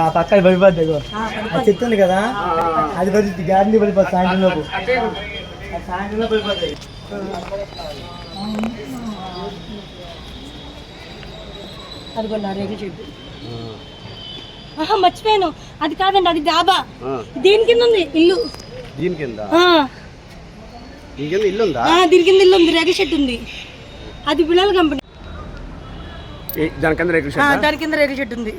ఆ పక్క పడిపోద్ది చెప్తుంది కదా, అది పడుతుంది గ్యారంటీ పడిపోతుంది సాయంత్రంలోపు. సాయంత్రంలో పడిపోతాయి. అదిగోండి ఆ రేగుల చెట్టు. మర్చిపోయాను, అది కాదండి, అది డాబా. దీని కింద ఉంది ఇల్లు. దీని కింద ఇల్లు ఉందా? దీని కింద ఇల్లు ఉంది, రేగుల చెట్టు ఉంది. అది బిలాల్ కంపెనీ. దాని కింద రేగుల చెట్టు. దాని కింద రేగుల చెట్టు ఉంది.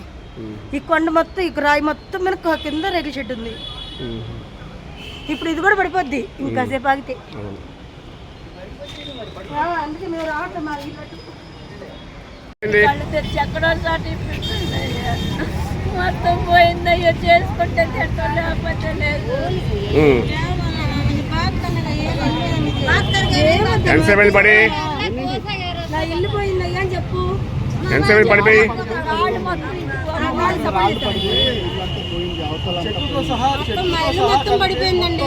ఈ కొండ మొత్తం, ఈ రాయి మొత్తం మీద కింద రేగుల చెట్టు ఉంది. ఇప్పుడు ఇది కూడా పడిపోద్ది ఇంకాసేపు ఆగితే. అందుకే మీరు రావట్లేదు మా ఇల్లు తెచ్చి ఎక్కడో మొత్తం పోయిందయ్యో. చేసుకుంటే లేకపోతే లేదు. నా ఇల్లు పోయిందయ్యా అని చెప్పు. పడిపోయి మొత్తం పడిపోయిందండి.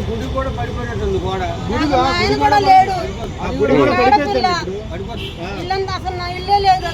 గుడి కూడా పడిపోయినట్టుంది. కూడా లేడు. ఇల్లంతా అసలు నా ఇల్లే లేదు.